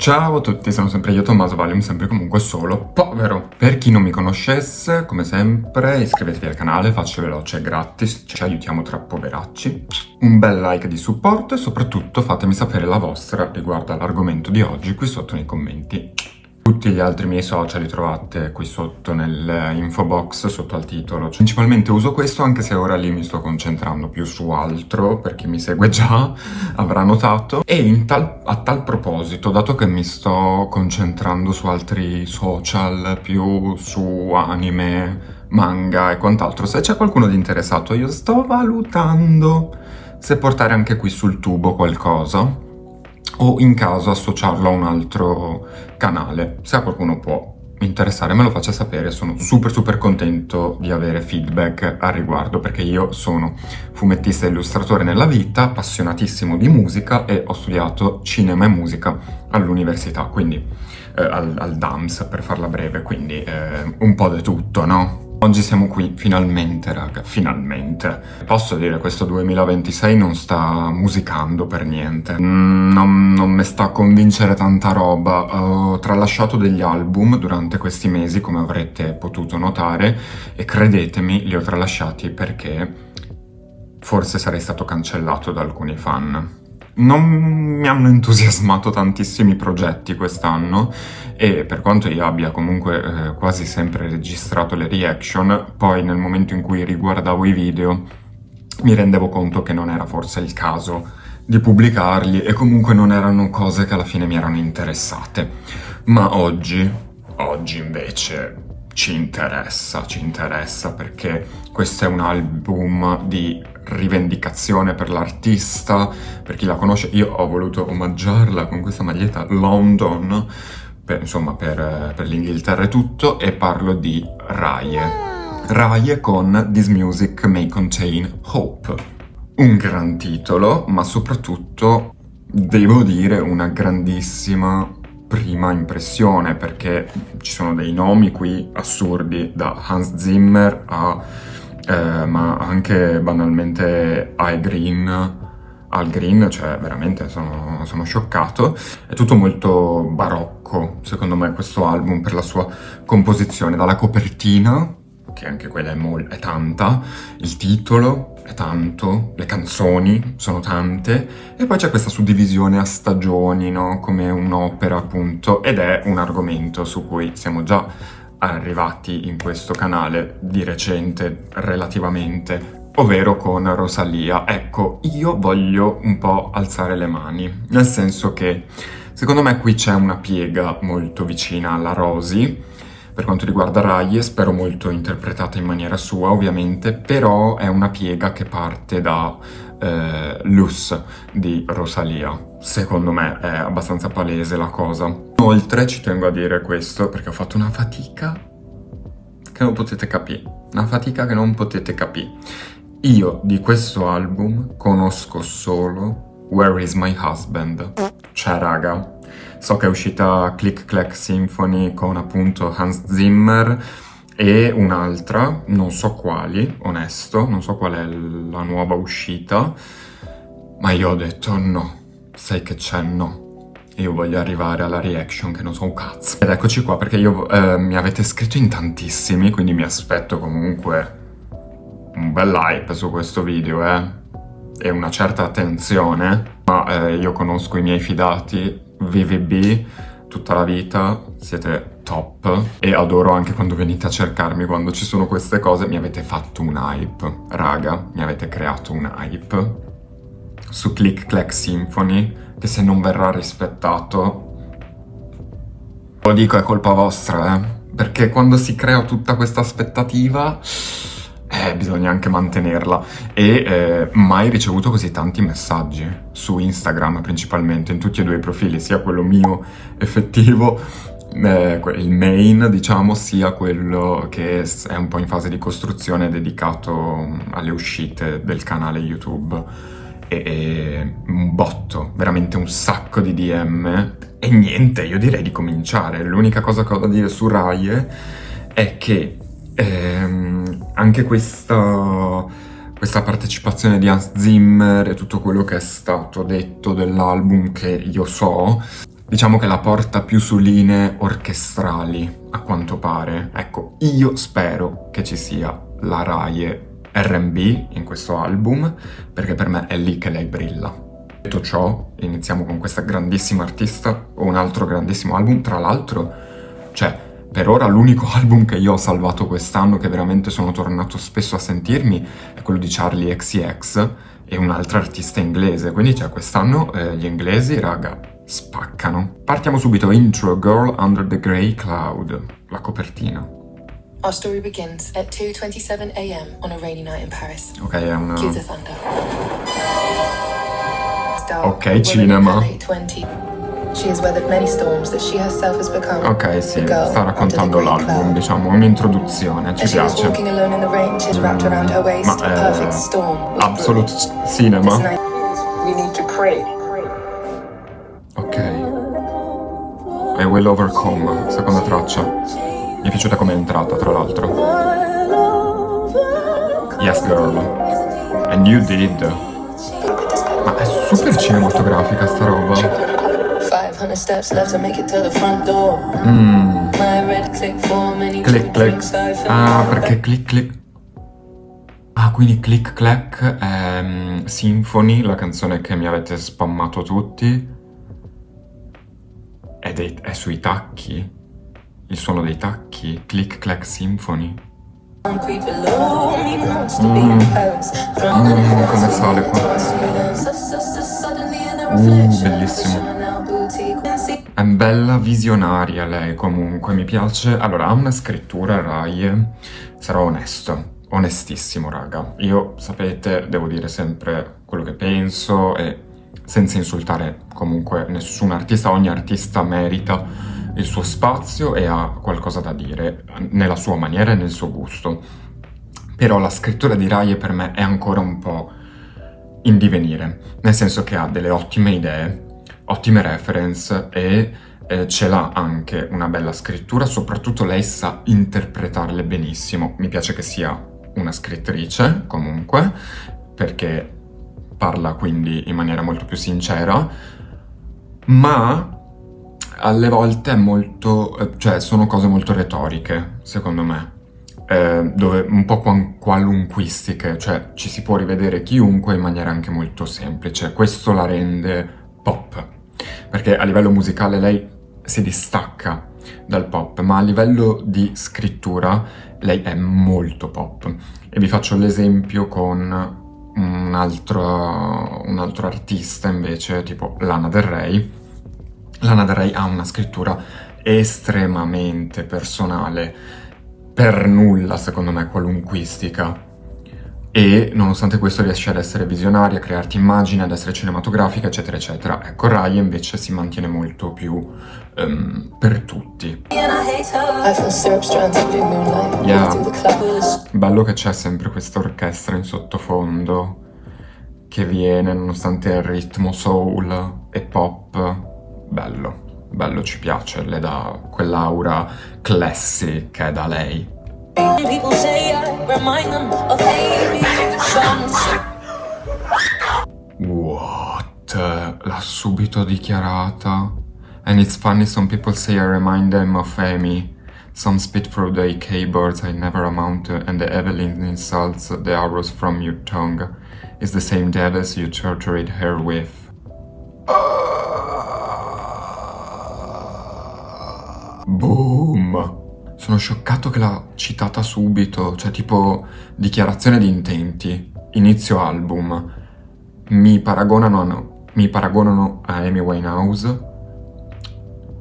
Ciao a tutti, sono sempre io Tommaso Valium, sempre comunque solo povero. Per chi non mi conoscesse, come sempre, iscrivetevi al canale, faccio veloce e gratis, ci aiutiamo tra poveracci. Un bel like di supporto e soprattutto fatemi sapere la vostra riguardo all'argomento di oggi qui sotto nei commenti. Tutti gli altri miei social li trovate qui sotto nell'info box, sotto al titolo. Principalmente uso questo, anche se ora lì mi sto concentrando più su altro, per chi mi segue già avrà notato. E a tal proposito, dato che mi sto concentrando su altri social, più su anime, manga e quant'altro, se c'è qualcuno di interessato, io sto valutando se portare anche qui sul tubo qualcosa, o in caso associarlo a un altro canale. Se qualcuno può interessare me lo faccia sapere, sono super contento di avere feedback al riguardo, perché io sono fumettista e illustratore nella vita, appassionatissimo di musica e ho studiato cinema e musica all'università, quindi al DAMS per farla breve, quindi un po' di tutto, no? Oggi siamo qui, finalmente, raga, finalmente. Posso dire, questo 2026 non sta musicando per niente. Non mi sta a convincere tanta roba. Ho tralasciato degli album durante questi mesi, come avrete potuto notare, e credetemi, li ho tralasciati perché forse sarei stato cancellato da alcuni fan. Non mi hanno entusiasmato tantissimi progetti quest'anno e per quanto io abbia comunque quasi sempre registrato le reaction, poi nel momento in cui riguardavo i video mi rendevo conto che non era forse il caso di pubblicarli e comunque non erano cose che alla fine mi erano interessate. Ma oggi invece ci interessa perché questo è un album di rivendicazione per l'artista. Per chi la conosce, io ho voluto omaggiarla con questa maglietta London, per l'Inghilterra e tutto, e parlo di Raye con This Music May Contain Hope. Un gran titolo, ma soprattutto, devo dire, una grandissima prima impressione, perché ci sono dei nomi qui assurdi, da Hans Zimmer ma anche banalmente Al Green, cioè veramente sono scioccato. È tutto molto barocco, secondo me, questo album, per la sua composizione, dalla copertina, che anche quella è tanta, il titolo è tanto, le canzoni sono tante, e poi c'è questa suddivisione a stagioni, no? Come un'opera, appunto, ed è un argomento su cui siamo già arrivati in questo canale di recente, relativamente, ovvero con Rosalía. Ecco, io voglio un po' alzare le mani, nel senso che secondo me qui c'è una piega molto vicina alla Rosy, per quanto riguarda Raye, spero molto interpretata in maniera sua, ovviamente, però è una piega che parte da Luz di Rosalía. Secondo me è abbastanza palese la cosa. Inoltre ci tengo a dire questo perché ho fatto una fatica che non potete capire. Io di questo album conosco solo Where Is My Husband. Cioè, raga, so che è uscita Click Clack Symphony con appunto Hans Zimmer e un'altra, non so quali, onesto, non so qual è la nuova uscita, ma io ho detto no, sai che c'è, no. Io voglio arrivare alla reaction che non so un cazzo. Ed eccoci qua, perché mi avete scritto in tantissimi, quindi mi aspetto comunque un bel hype su questo video, e una certa attenzione, ma io conosco i miei fidati, VVB, tutta la vita, siete top, e adoro anche quando venite a cercarmi quando ci sono queste cose. Mi avete fatto un hype, raga, mi avete creato un hype su Click Clack Symphony, che se non verrà rispettato, lo dico, è colpa vostra, perché quando si crea tutta questa aspettativa bisogna anche mantenerla. E mai ricevuto così tanti messaggi su Instagram, principalmente in tutti e due i profili, sia quello mio effettivo, il main, diciamo, sia quello che è un po' in fase di costruzione, dedicato alle uscite del canale YouTube. E un botto, veramente un sacco di DM. E niente, io direi di cominciare. L'unica cosa che ho da dire su Raye è che anche questa partecipazione di Hans Zimmer e tutto quello che è stato detto dell'album, che io so, diciamo che la porta più su linee orchestrali, a quanto pare. Ecco, io spero che ci sia la Raye R&B in questo album, perché per me è lì che lei brilla. Detto ciò, iniziamo con questa grandissima artista, o un altro grandissimo album, tra l'altro, cioè, per ora l'unico album che io ho salvato quest'anno, che veramente sono tornato spesso a sentirmi, è quello di Charlie XCX e un'altra artista inglese, quindi cioè quest'anno gli inglesi, raga, spaccano. Partiamo subito, intro, Girl Under the Grey Cloud, la copertina. Our story begins at 2:27 a.m. on a rainy night in Paris. Ok, è una... Cue the thunder. Ok, cinema. She has weathered many storms that she herself has become. Ok, sì, the girl sta raccontando under the grey l'album, cloud. diciamo, un'introduzione, ci As she was piace. walking alone in the rain, she's wrapped around her waist Ma a perfect storm. was Absolute brewing. Cinema. This night, we need to pray. Ok. I Will Overcome, seconda traccia. Mi è piaciuta come è entrata, tra l'altro. Yes, girl. And you did. Ma è super cinematografica sta roba. 500 steps left to make it to the front door. My red click for many Click, drinks click. I fell Ah, in perché click, click. Ah, quindi Click Clack è Symphony, la canzone che mi avete spammato tutti. È sui tacchi? Il suono dei tacchi? Click Clack Symphony? Creep below me, wants to be in Paris. Come sale qua? Bellissimo. È bella visionaria lei comunque, mi piace. Allora, ha una scrittura, Raye, sarò onesto, onestissimo raga. Io, sapete, devo dire sempre quello che penso e senza insultare comunque nessun artista, ogni artista merita il suo spazio e ha qualcosa da dire nella sua maniera e nel suo gusto. Però la scrittura di Raye per me è ancora un po' in divenire, nel senso che ha delle ottime idee, ottime reference e ce l'ha anche una bella scrittura, soprattutto lei sa interpretarle benissimo. Mi piace che sia una scrittrice comunque, perché parla quindi in maniera molto più sincera, ma alle volte è molto, cioè sono cose molto retoriche, secondo me, dove un po' qualunquistiche, cioè ci si può rivedere chiunque in maniera anche molto semplice. Questo la rende pop, perché a livello musicale lei si distacca dal pop, ma a livello di scrittura lei è molto pop. E vi faccio l'esempio con un altro artista invece, tipo Lana Del Rey. Lana Del Rey ha una scrittura estremamente personale, per nulla secondo me qualunquistica, e nonostante questo riesce ad essere visionaria, a crearti immagini, ad essere cinematografica, eccetera eccetera. Ecco, Raye invece si mantiene molto più per tutti. Yeah. Bello che c'è sempre questa orchestra in sottofondo che viene nonostante il ritmo soul e pop. Bello, bello, ci piace, le dà quell'aura classic che è da lei. What? L'ha subito dichiarata. And it's funny, some people say I remind them of Amy. Some spit through the keyboards I never amount to, and the Evelyn insults the arrows from your tongue. It's the same devils you tortured her with. Boom! Sono scioccato che l'ha citata subito, cioè tipo dichiarazione di intenti, inizio album. Mi paragonano a Amy Winehouse,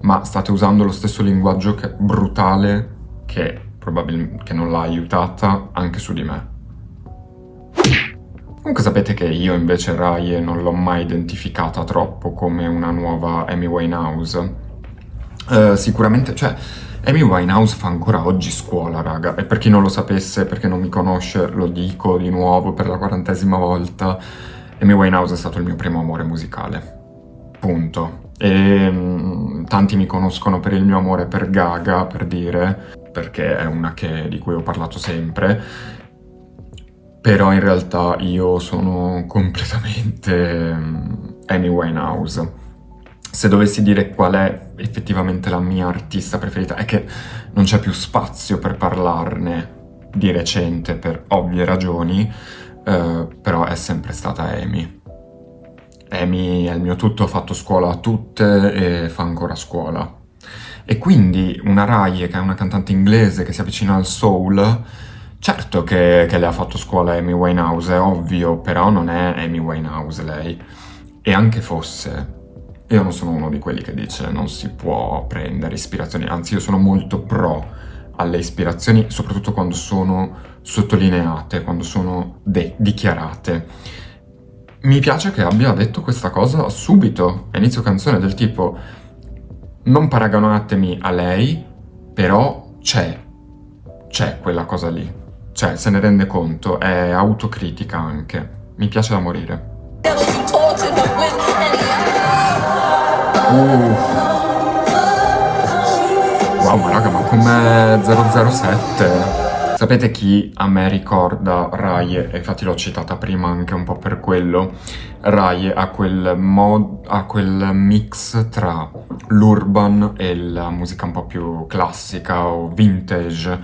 ma state usando lo stesso linguaggio brutale che probabilmente che non l'ha aiutata anche su di me. Comunque sapete che io invece Raye non l'ho mai identificata troppo come una nuova Amy Winehouse. Sicuramente, cioè, Amy Winehouse fa ancora oggi scuola, raga, e per chi non lo sapesse, perché non mi conosce, lo dico di nuovo per la 40ª volta, Amy Winehouse è stato il mio primo amore musicale, punto. E tanti mi conoscono per il mio amore per Gaga, per dire, perché è una di cui ho parlato sempre, però in realtà io sono completamente Amy Winehouse. se dovessi dire qual è effettivamente la mia artista preferita, è che non c'è più spazio per parlarne di recente per ovvie ragioni, però è sempre stata Amy. Amy è il mio tutto, ha fatto scuola a tutte e fa ancora scuola. E quindi una Rai, che è una cantante inglese che si avvicina al soul, certo che le ha fatto scuola Amy Winehouse, è ovvio, però non è Amy Winehouse lei. E anche fosse, io non sono uno di quelli che dice non si può prendere ispirazioni, anzi io sono molto pro alle ispirazioni, soprattutto quando sono sottolineate, quando sono dichiarate. Mi piace che abbia detto questa cosa subito, a inizio canzone, del tipo non paragonatemi a lei, però c'è quella cosa lì, cioè se ne rende conto, è autocritica anche, mi piace da morire. Wow, ma raga, ma come 007? Sapete chi a me ricorda Rai, e infatti l'ho citata prima anche un po' per quello. Rai ha quel mix tra l'urban e la musica un po' più classica o vintage,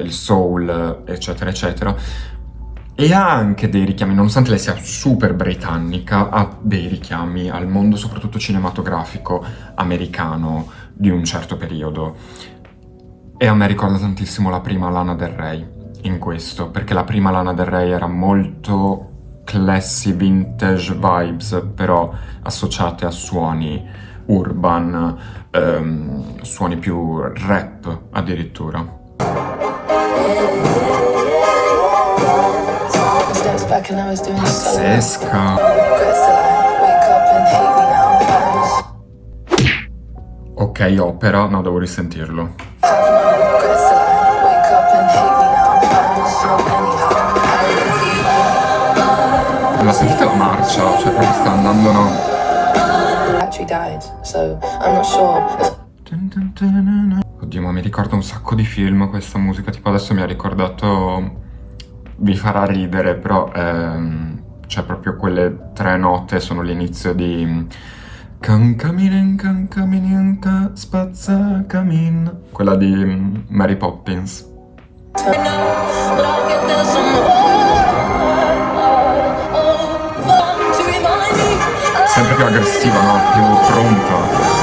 il soul, eccetera, eccetera. E ha anche dei richiami, nonostante lei sia super britannica, ha dei richiami al mondo soprattutto cinematografico americano di un certo periodo. E a me ricorda tantissimo la prima Lana Del Rey in questo, perché la prima Lana Del Rey era molto classy vintage vibes, però associate a suoni urban, suoni più rap addirittura. Pazzesca! Ok, opera, no, devo risentirlo. Ma sentite la marcia, cioè proprio sta andando, no? Oddio, ma mi ricorda un sacco di film questa musica, tipo adesso mi ha ricordato... Vi farà ridere, però c'è proprio quelle 3 note, sono l'inizio di... Cancaminen, spazza camin, quella di Mary Poppins. Sempre più aggressiva, no? Più pronta.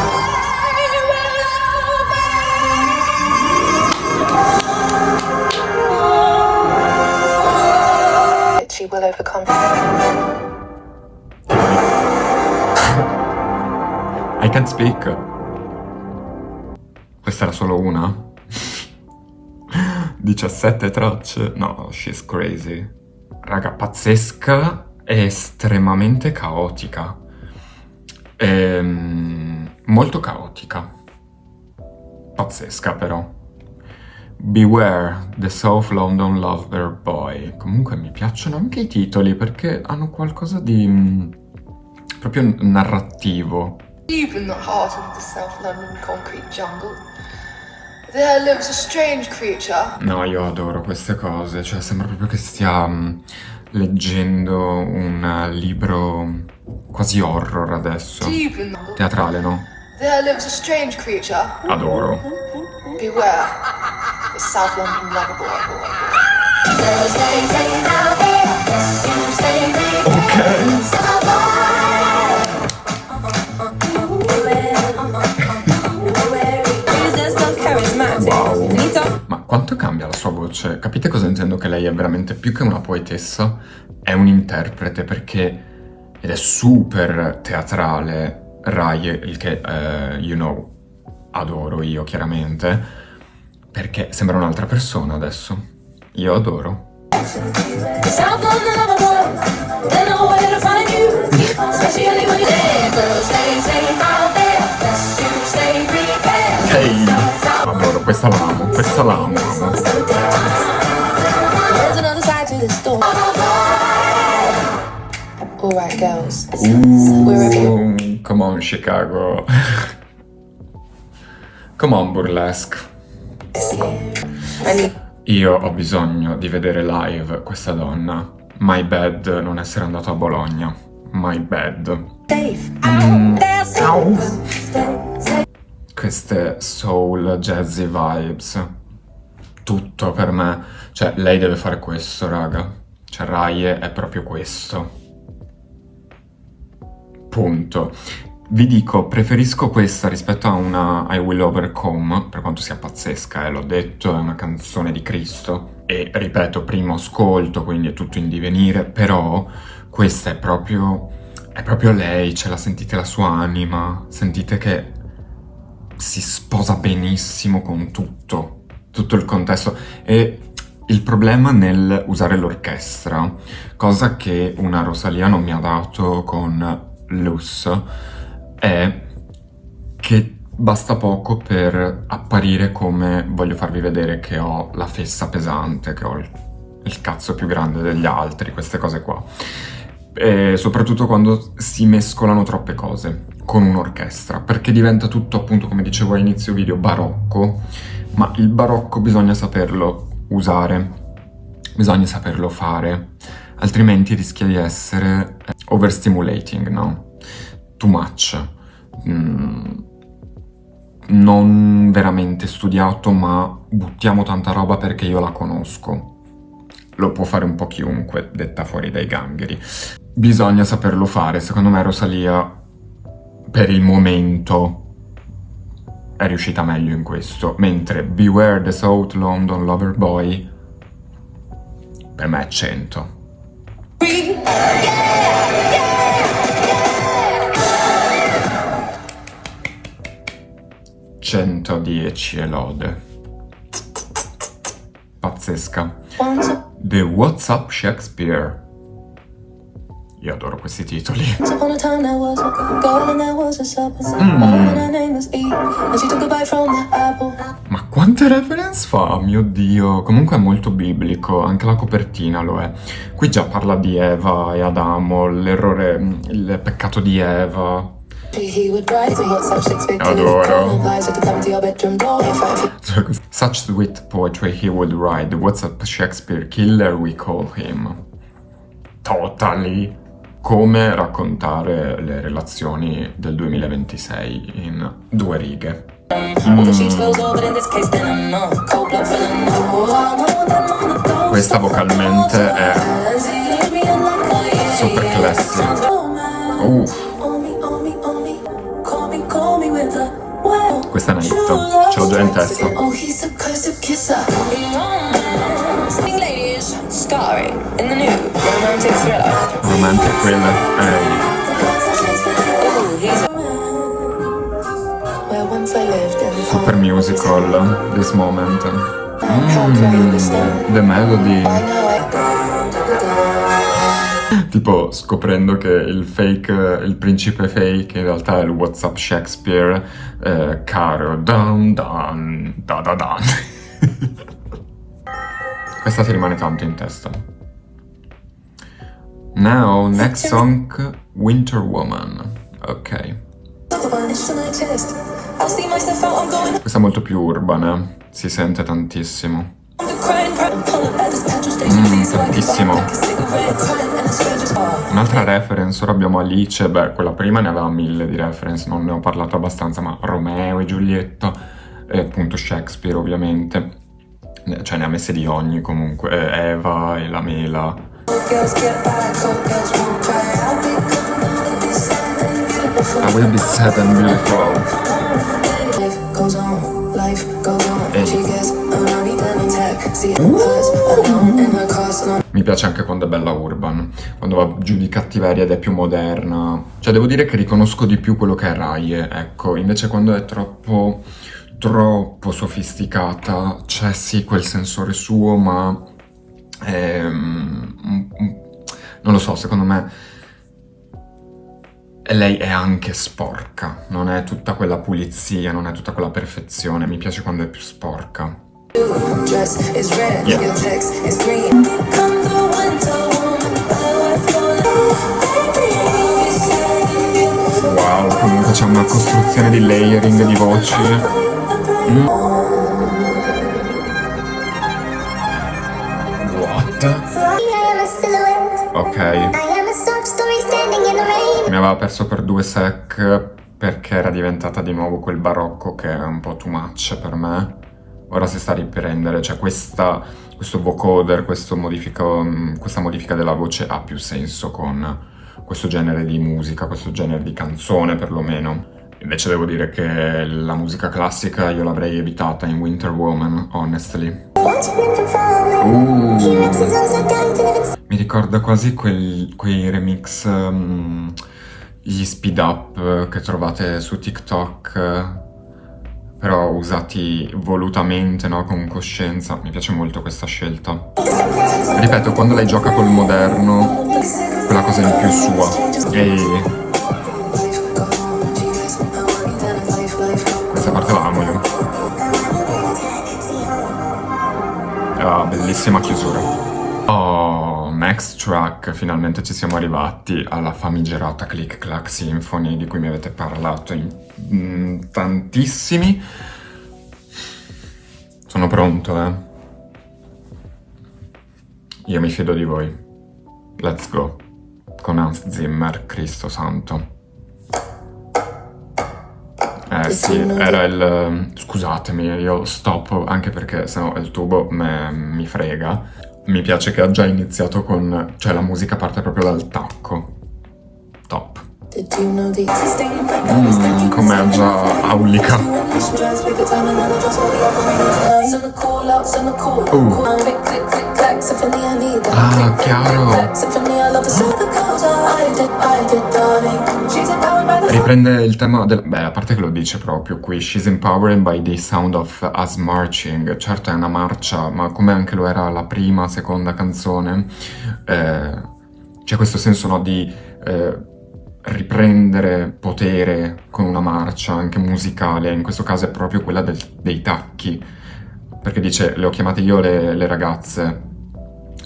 Will overcome. I can't speak. Questa era solo una? 17 tracce? No, she's crazy. Raga, pazzesca e estremamente caotica. Molto caotica. Pazzesca però. Beware, the South London Lover Boy. Comunque mi piacciono anche i titoli perché hanno qualcosa di proprio narrativo. Deep in the heart of the South London concrete jungle, there lives a strange creature. No, io adoro queste cose, cioè sembra proprio che stia leggendo un libro quasi horror adesso. Deep in the Teatrale, no? there lives a strange creature. Adoro. Beware, the South London lover boy. Wow. Ma quanto cambia la sua voce? Capite cosa intendo? Che lei è veramente più che una poetessa, è un interprete perché... Ed è super teatrale. Rai, il che, adoro io chiaramente, perché sembra un'altra persona adesso. Io adoro. Hey, adoro, questa l'amo, amo. Alright, girls. Come on, Chicago. Come on, Burlesque. Io ho bisogno di vedere live questa donna. My bad non essere andato a Bologna. My bad. Wow! Queste soul jazzy vibes. Tutto per me. Cioè, lei deve fare questo, raga. Cioè, Raye è proprio questo. Punto. Vi dico, preferisco questa rispetto a una I Will Overcome, per quanto sia pazzesca, l'ho detto, è una canzone di Cristo. E, ripeto, primo ascolto, quindi è tutto in divenire, però questa è proprio lei, ce la sentite la sua anima, sentite che si sposa benissimo con tutto il contesto. E il problema nel usare l'orchestra, cosa che una Rosalía non mi ha dato con Luz, è che basta poco per apparire come voglio farvi vedere che ho la fessa pesante, che ho il cazzo più grande degli altri, queste cose qua. E soprattutto quando si mescolano troppe cose con un'orchestra, perché diventa tutto, appunto, come dicevo a inizio video, barocco, ma il barocco bisogna saperlo usare, bisogna saperlo fare, altrimenti rischia di essere overstimulating, no? Too much. Non veramente studiato, ma buttiamo tanta roba perché io la conosco. Lo può fare un po' chiunque, detta fuori dai gangheri. Bisogna saperlo fare. Secondo me Rosalía, per il momento, è riuscita meglio in questo. Mentre Beware the South London Lover Boy, per me è 100. 110 e lode. Pazzesca. The What's Up Shakespeare. Io adoro questi titoli. Once upon a time there was a girl and there was a supper. And her name was Eve, and she took a bite from the apple. Ma quante reference fa, mio Dio. Comunque è molto biblico, anche la copertina lo è. Qui già parla di Eva e Adamo, l'errore, il peccato di Eva. He would write the What's Up Shakespeare. Adoro. Killer. Such sweet poetry he would write. What's up Shakespeare killer we call him. Totally. Come raccontare le relazioni del 2026 in 2 righe. Questa vocalmente è super classica. Questa è una hit, ce l'ho già in testa. Oh, he's a cursive kisser. Ladies starring in the new romantic thriller. Romantic thriller. Where once I lived in the Super musical, this moment. The melody. Tipo scoprendo che il principe fake in realtà è il What's Up Shakespeare, caro dan dan da da dan. Questa ti rimane tanto in testa. Now, next song, Winter Woman. Ok. Questa è molto più urban, si sente tantissimo. Tantissimo. Un'altra reference, ora abbiamo Alice, beh, quella prima ne aveva 1000 di reference, non ne ho parlato abbastanza, ma Romeo e Giulietta, e appunto Shakespeare ovviamente, cioè ne ha messe di ogni comunque, Eva e la mela. I will be sad and beautiful. Mi piace anche quando è bella urban, quando va giù di cattiveria ed è più moderna. Cioè devo dire che riconosco di più quello che è Raye, ecco. Invece quando è troppo sofisticata, c'è sì quel sensore suo, ma non lo so, secondo me lei è anche sporca, non è tutta quella pulizia, non è tutta quella perfezione, mi piace quando è più sporca. Yeah. Wow, comunque c'è una costruzione di layering di voci. What? Ok. Mi aveva perso per 2 sec, perché era diventata di nuovo quel barocco che è un po' too much per me. Ora si sta a riprendere, cioè questo vocoder, questa modifica della voce ha più senso con questo genere di musica, questo genere di canzone perlomeno. Invece devo dire che la musica classica io l'avrei evitata in Winter Woman, honestly. Mi ricorda quasi quei remix, gli speed up che trovate su TikTok, però usati volutamente, no? Con coscienza. Mi piace molto questa scelta. Ripeto, quando lei gioca col moderno, quella cosa in più sua. E questa parte la amo io. Ah, bellissima chiusura. Oh, Max Track, finalmente ci siamo arrivati alla famigerata Click Clack Symphony di cui mi avete parlato in tantissimi. Sono pronto, eh? Io mi fido di voi. Let's go. Con Hans Zimmer, Cristo santo. Sì, era il... Scusatemi, io stop anche perché sennò il tubo mi frega. Mi piace che ha già iniziato con... cioè la musica parte proprio dal tacco. Top. Com'è già aulica. Ah, chiaro. Riprende il tema del... Beh, a parte che lo dice proprio qui. She's empowered by the sound of us marching. Certo è una marcia, ma come anche lo era la prima, seconda canzone, c'è questo senso, no, di riprendere potere con una marcia anche musicale. In questo caso è proprio quella dei tacchi. Perché dice, le ho chiamate io le ragazze.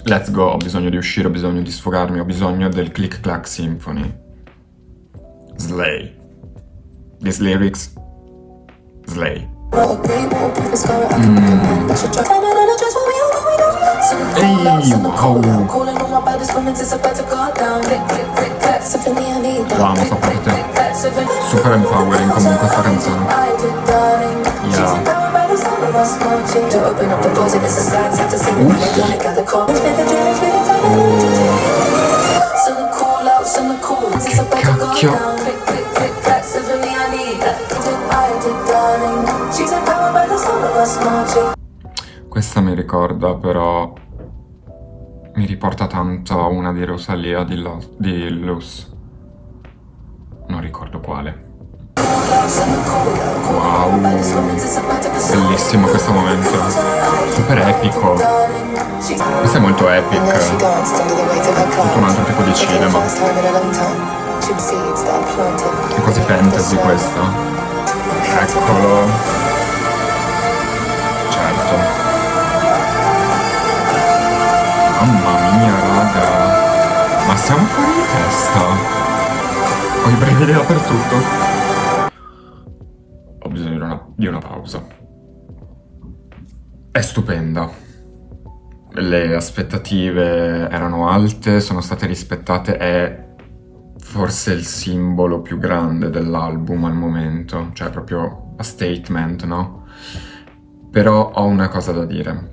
Let's go, ho bisogno di uscire, ho bisogno di sfogarmi, ho bisogno del Click Clack Symphony. Slay. These lyrics, slay. Ehi, wow. Lo amo sta parte. Super empowering comunque sta canzone. Yeah. Che cacchio. Questa mi ricorda però, mi riporta tanto a una di Rosalia di Luz. Non ricordo quale. Wow, bellissimo questo momento, super epico. Questo è molto epic, tutto un altro tipo di cinema. È quasi fantasy questo. Eccolo. Certo. Mamma mia, raga. Ma siamo fuori di testa. Ho i brividi dappertutto. Ho bisogno di una pausa. È stupenda. Le aspettative erano alte, sono state rispettate, è forse il simbolo più grande dell'album al momento, cioè proprio a statement, no? Però ho una cosa da dire.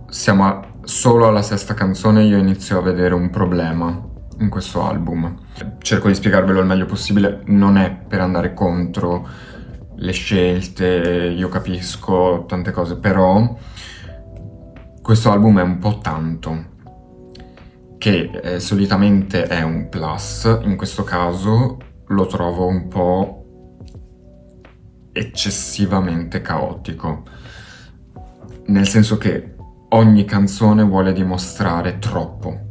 Siamo solo alla sesta canzone, io inizio a vedere un problema in questo album. Cerco di spiegarvelo il meglio possibile, non è per andare contro le scelte, io capisco tante cose, però questo album è un po' tanto, che solitamente è un plus, in questo caso lo trovo un po' eccessivamente caotico, nel senso che ogni canzone vuole dimostrare troppo.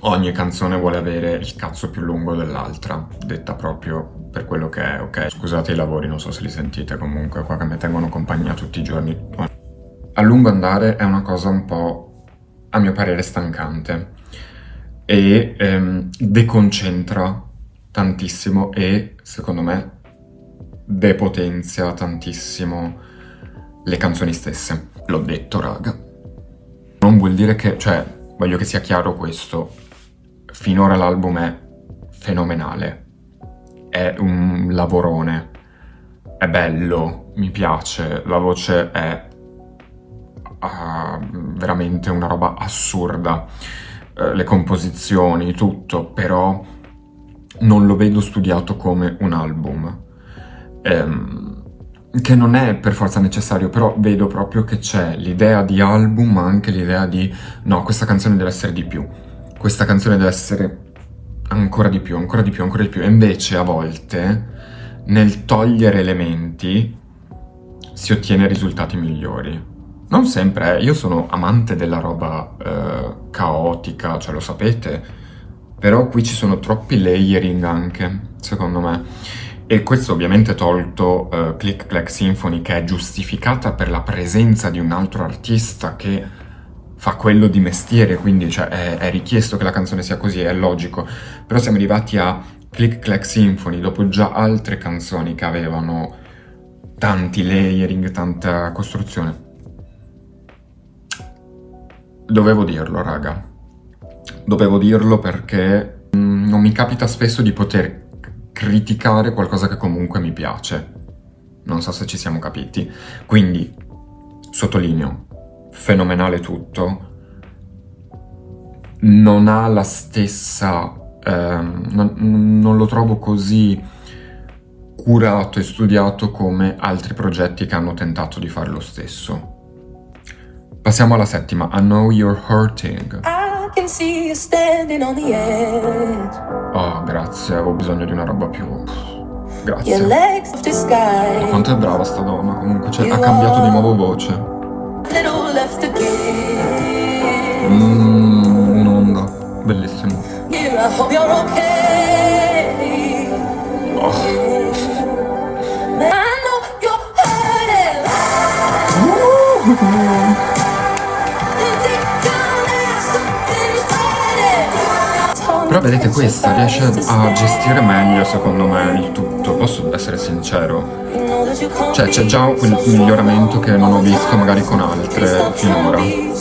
Ogni canzone vuole avere il cazzo più lungo dell'altra, detta proprio per quello che è, ok? Scusate i lavori, non so se li sentite comunque, qua che mi tengono compagnia tutti i giorni. A lungo andare è una cosa un po', a mio parere, stancante e deconcentra tantissimo e, secondo me, depotenzia tantissimo le canzoni stesse. L'ho detto, raga. Non vuol dire che, cioè, voglio che sia chiaro questo. Finora l'album è fenomenale, è un lavorone, è bello, mi piace, la voce è veramente una roba assurda, le composizioni, tutto, però non lo vedo studiato come un album, che non è per forza necessario, però vedo proprio che c'è l'idea di album, ma anche l'idea di no, questa canzone deve essere di più, questa canzone deve essere ancora di più, ancora di più, ancora di più, e invece a volte nel togliere elementi si ottiene risultati migliori. Non sempre, io sono amante della roba caotica, cioè lo sapete, però qui ci sono troppi layering anche, secondo me. E questo ovviamente tolto Click Clack Symphony, che è giustificata per la presenza di un altro artista che fa quello di mestiere, quindi cioè, è richiesto che la canzone sia così, è logico. Però siamo arrivati a Click Clack Symphony dopo già altre canzoni che avevano tanti layering, tanta costruzione. Dovevo dirlo, raga. Dovevo dirlo perché non mi capita spesso di poter criticare qualcosa che comunque mi piace. Non so se ci siamo capiti. Quindi, sottolineo, fenomenale tutto. Non ha la stessa... non lo trovo così curato e studiato come altri progetti che hanno tentato di fare lo stesso. Passiamo alla settima, I Know You're Hurting. I can see you standing on the edge. Oh, grazie, avevo bisogno di una roba più... Your Grazie. legs of the sky. Quanto è brava sta donna, comunque, cioè, ha cambiato di nuovo voce. Little left to give. Un'onda, bellissimo. Yeah, I hope you're okay. Oh. I know you're hurting. Deep down there's something hurting. Però vedete, questa riesce a gestire meglio, secondo me, il tutto, posso essere sincero. Cioè, c'è già quel miglioramento che non ho visto magari con altre finora. Dio.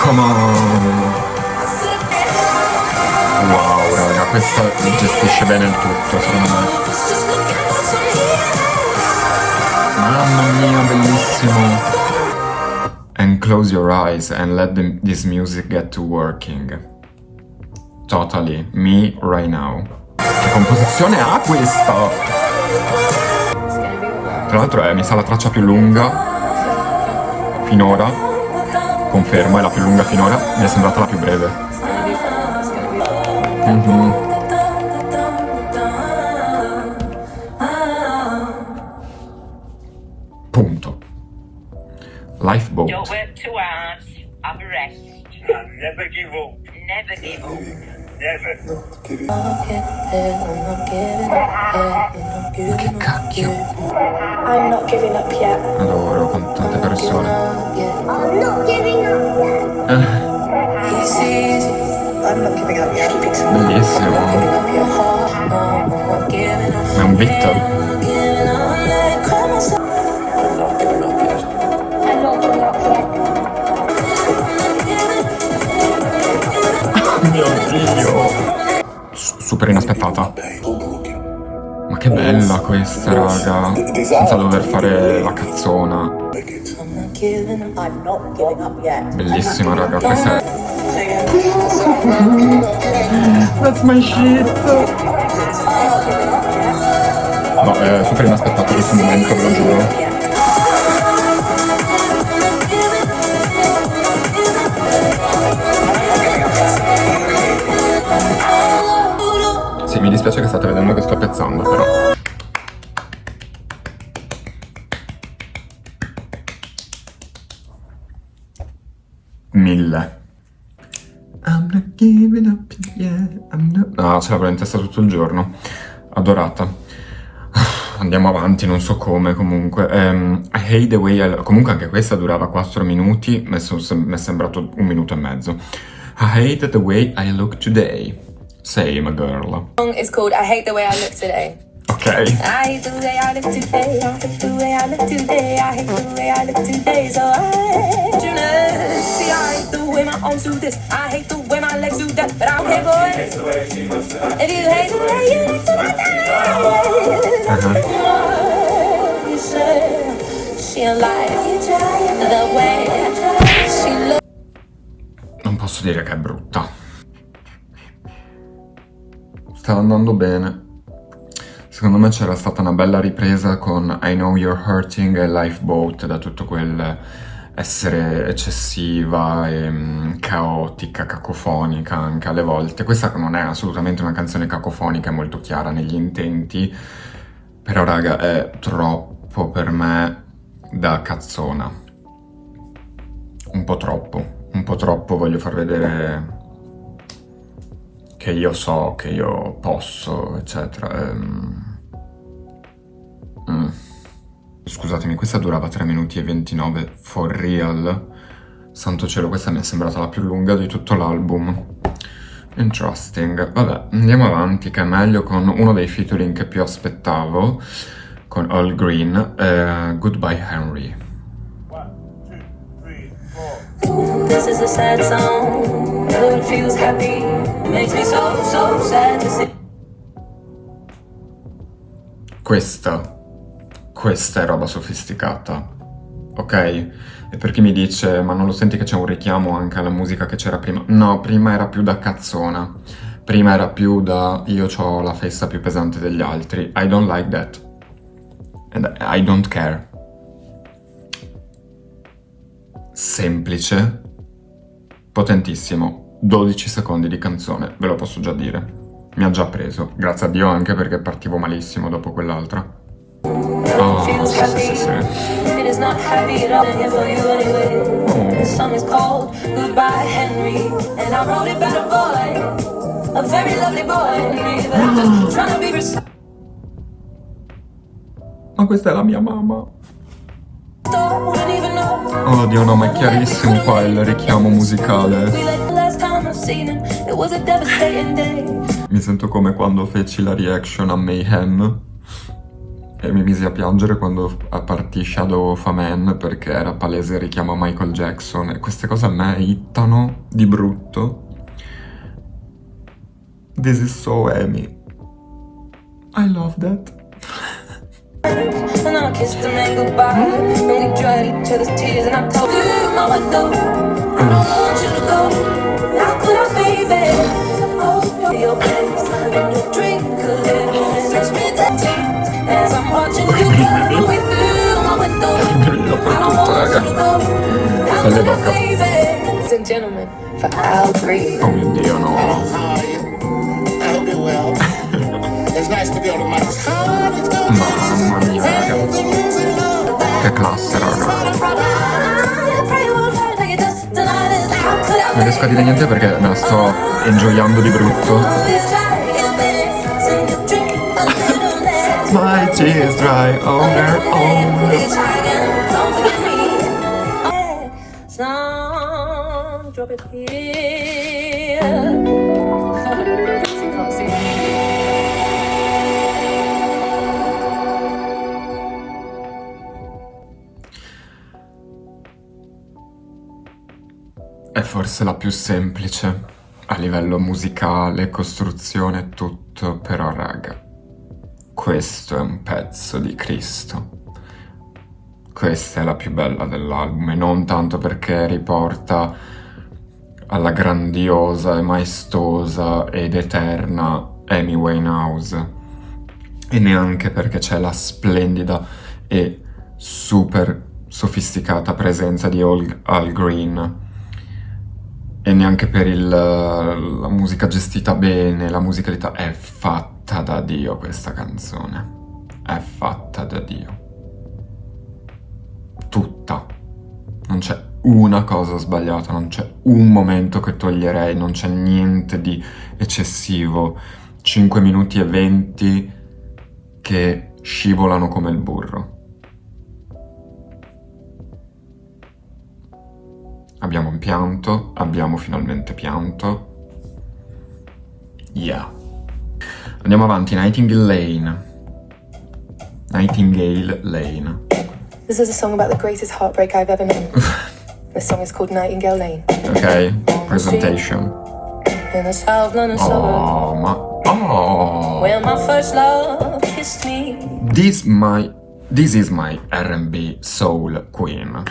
Come on. Wow, raga, questa gestisce bene il tutto, secondo me. Mamma mia, bellissimo. And close your eyes and let this music get to working. Totally, me right now. Che composizione ha questa? Tra l'altro mi sa la traccia più lunga finora. Confermo, è la più lunga finora. Mi è sembrata la più breve. Punto. Lifeboat. Don't work too hard. Have a rest. Never give up. Never give up. Never. Che cacchio. I'm not giving up yet. Adoro con tante persone. I'm not giving up yet. I'm not giving up yet. Bellissimo. Ma è un beat. I'm not giving up yet. Mio Dio. Super inaspettata. Ma che bella questa, raga. Senza dover fare la cazzona. I'm not giving up yet. Bellissima, raga. Questa è... That's my shit. No, è super inaspettato questo momento, ve lo giuro. Sì, mi dispiace che state vedendo che sto pezzando, però. Mille. I'm not giving up yet. No, ce l'avrò in testa tutto il giorno. Adorata. Andiamo avanti, non so come, comunque. I hate the way comunque anche questa durava 4 minuti, mi è sembrato 1 minuto e mezzo. I hate the way I look today. Same, girl. song is called I Hate the Way I Look Today. Ok. I hate the way I look today. I hate the way I look today. I hate the way I look today. So see, I hate the way my arms do this. I hate the way my legs do that. But I'm okay, boy. If you hate the way you look today, you say she like the way she looks. Non posso dire che è brutta. Sta andando bene. Secondo me c'era stata una bella ripresa con I Know You're Hurting e Lifeboat, da tutto quel essere eccessiva e caotica, cacofonica anche alle volte. Questa non è assolutamente una canzone cacofonica, è molto chiara negli intenti, però raga è troppo per me da cazzona. Un po' troppo, voglio far vedere che io so, che io posso, eccetera. Scusatemi, questa durava 3 minuti e 29, for real. Santo cielo, questa mi è sembrata la più lunga di tutto l'album. Interesting. Vabbè, andiamo avanti, che è meglio con uno dei featuring che più aspettavo, con All Green, Goodbye Henry. 1, 2, 3, 4. This is a sad song, though it feels happy. Makes me so sad to see. Questa è roba sofisticata, ok? E per chi mi dice, ma non lo senti che c'è un richiamo anche alla musica che c'era prima? No, prima era più da cazzona, prima era più da io ho la festa più pesante degli altri. I don't like that. And I don't care. Semplice, potentissimo, 12 secondi di canzone, ve lo posso già dire. Mi ha già preso, grazie a Dio, anche perché partivo malissimo dopo quell'altra. Oh, sì. It is not happy at all here for you anyway. This song is called Goodbye Henry, and I wrote it about a boy, a very lovely boy, but I'm just trying to be respectful. Ma questa è la mia mamma. Wouldn't even know. Oh Dio, no, ma è chiarissimo qua il richiamo musicale. We like the last time I've seen him. It was a devastating day. Mi sento come quando feci la reaction a Mayhem e mi misi a piangere quando partì Shadow of a Man, perché era palese richiamo a Michael Jackson, e queste cose a me ittano di brutto. This is so Amy. I love that. And I kissed him and goodbye. And we dried each other's tears. And I told him I would go. I don't want you to go. How could I, baby? Oh, your place. And you drink a little. And touch me the tears. As I'm watching you go with you, I would go. I don't want you to go. How could I, baby? Ladies and gentlemen, for Al Green. Oh mio Dio, no. How are you? I hope you're well. It's nice to be on the mic. Mamma mia, raga. Che classe, raga. Non riesco a dire niente perché me la sto enjoyando di brutto. My tears dry on their own. Drop it here. È forse la più semplice a livello musicale, costruzione e tutto, però raga, questo è un pezzo di Cristo. Questa è la più bella dell'album, e non tanto perché riporta alla grandiosa e maestosa ed eterna Amy Winehouse, e neanche perché c'è la splendida e super sofisticata presenza di Al Green, e neanche per la musica gestita bene, la musicalità. È fatta da Dio questa canzone, è fatta da Dio. Tutta. Non c'è una cosa sbagliata, non c'è un momento che toglierei, non c'è niente di eccessivo. 5 minuti e 20 che scivolano come il burro. Abbiamo pianto, abbiamo finalmente pianto. Yeah. Andiamo avanti, Nightingale Lane. Nightingale Lane. This is a song about the greatest heartbreak I've ever known. The song is called Nightingale Lane. Ok, presentation. In the South London suburb, Oh, ma... Oh! where my first love kissed me. This is my R&B soul queen.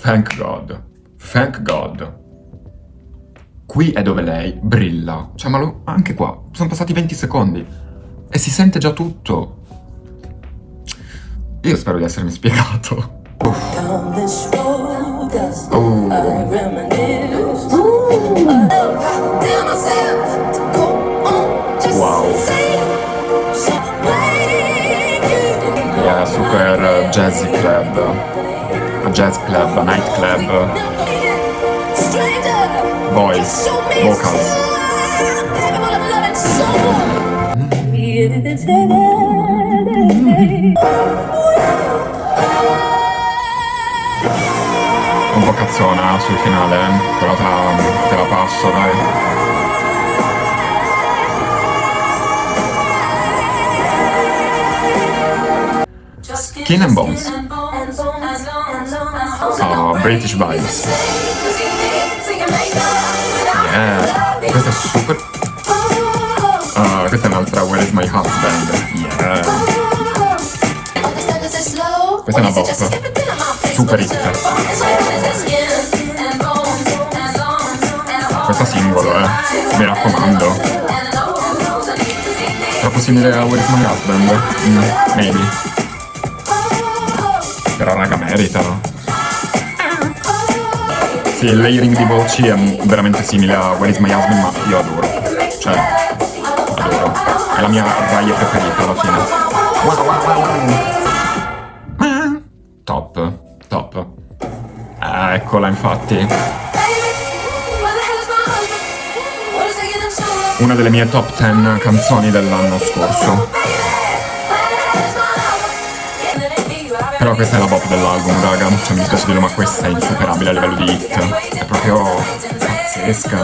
Thank God. Thank God. Qui è dove lei brilla. Cioè, ma anche qua. Sono passati 20 secondi. E si sente già tutto. Io spero di essermi spiegato. Down this road, I Oh. reminisce. Tell myself to go on, just Wow. say Yeah, super jazzy club. A jazz club, a night club. stranger. Voice, vocals. Un po' cazzona sul finale, però te la passo, dai. Skin and Bones. Oh, British vibes. Yeah, questa è super... questa è un'altra Where is my husband? Yeah. Questa è una bop. Super hit. Questa singolo, mi raccomando. Troppo simile a Where is my husband? Maybe. Però raga, meritano. Sì, il layering di voci è veramente simile a Where is my husband, ma io adoro. Cioè, adoro. È la mia Raya preferita alla fine. Wow, wow, wow, wow. Top, top. Eccola, infatti. Una delle mie top 10 canzoni dell'anno scorso. Però questa è la bop dell'album, raga. Cioè, mi dispiace dirlo, ma questa è insuperabile a livello di hit. È proprio pazzesca.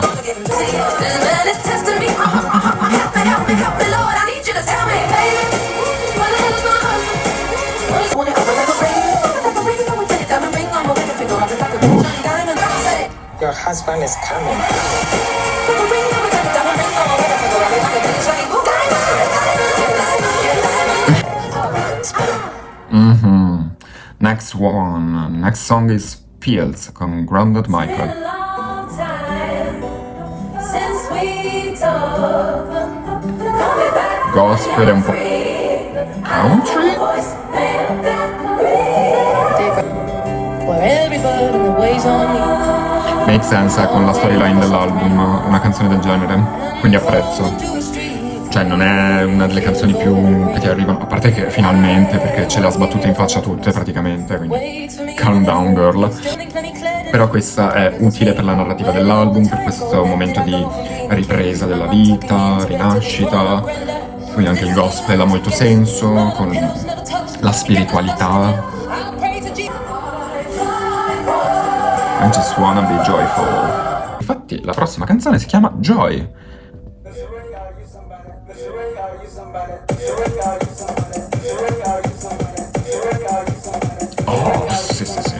Your husband is coming. Next one. Next song is Fields con Grounded Michael. Gospel è un po' country? Where every bird in the ways on me. Make sense, con la storyline dell'album, una canzone del genere, quindi apprezzo. Cioè, non è una delle canzoni più che ti arrivano, a parte che finalmente, perché ce le ha sbattute in faccia tutte praticamente, quindi calm down girl. Però questa è utile per la narrativa dell'album, per questo momento di ripresa della vita, rinascita, quindi anche il gospel ha molto senso, con la spiritualità. I just wanna be joyful. Infatti la prossima canzone si chiama Joy. Oh, sì, sì, sì.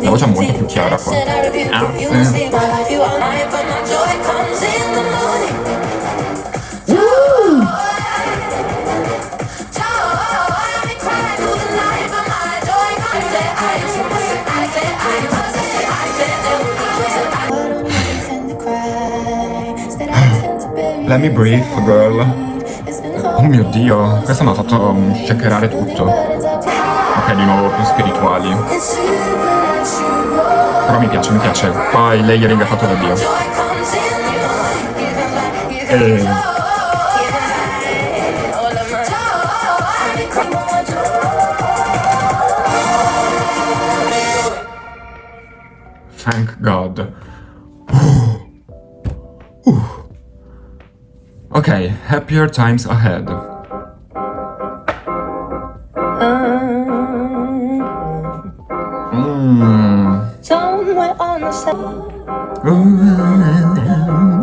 La voce è molto più chiara qua. Sì. Let me breathe, girl. Oh mio Dio, questa mi ha fatto shakerare tutto. Ok, di nuovo più spirituali. Però mi piace, mi piace. Poi il layering è fatto da Dio. Thank God. Ok, happier times ahead. Somewhere on the side.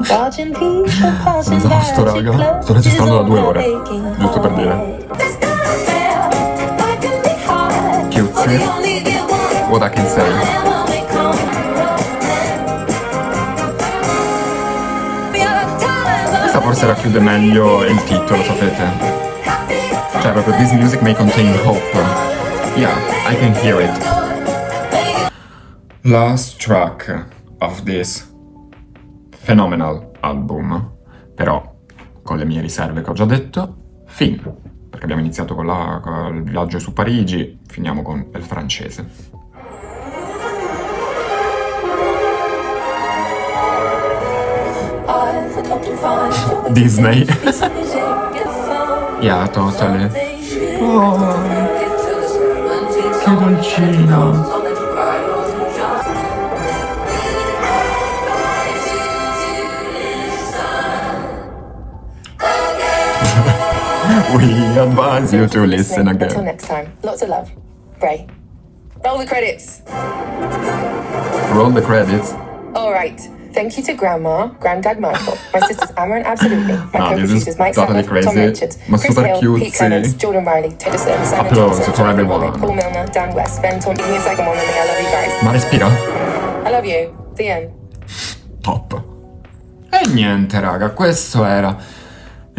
Watching people passing Esatto, sto by, raga. Sto registrando da 2 ore, giusto per dire. Cutesy. What I can say. Questa forse racchiude meglio il titolo, sapete? Cioè proprio this music may contain hope. Yeah, I can hear it. Last track of this phenomenal album. Però con le mie riserve che ho già detto, fin. Perché abbiamo iniziato con il viaggio su Parigi, finiamo con il francese. Disney. Yeah, totally. Oh, che dolcino. We advise you to listen Until again. next time, lots of love. Bray. Roll the credits. Roll the credits. All right. Thank you to Grandma, Granddad Michael, my sisters Amber and Absolutely, my No, this is co-producers Mike totally Sutton, Tom crazy, Richards, ma Chris super Hill, cutesy. Pete Clements, Jordan Riley, Taylor Stone, Simon Applause Johnson, for Jonathan everyone. Bobby, Paul Milner, Dan West, Ben Tom. Give me a second one with me. I love you guys. Ma respira. I love you. The end. Top. E niente raga, questo era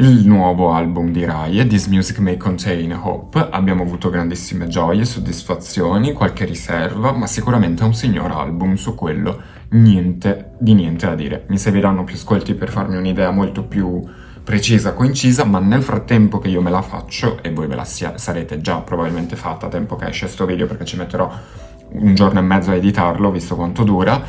il nuovo album di Rai, This Music May Contain Hope. Abbiamo avuto grandissime gioie, soddisfazioni, qualche riserva, ma sicuramente è un signor album, su quello niente da dire. Mi serviranno più ascolti per farmi un'idea molto più precisa, coincisa, ma nel frattempo che io me la faccio, e voi ve la sarete già probabilmente fatta a tempo che esce sto video, perché ci metterò 1 giorno e mezzo a editarlo, visto quanto dura,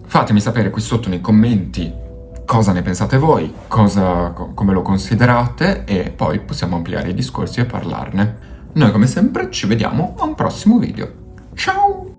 fatemi sapere qui sotto nei commenti cosa ne pensate voi, come lo considerate, e poi possiamo ampliare i discorsi e parlarne. Noi come sempre ci vediamo a un prossimo video. Ciao!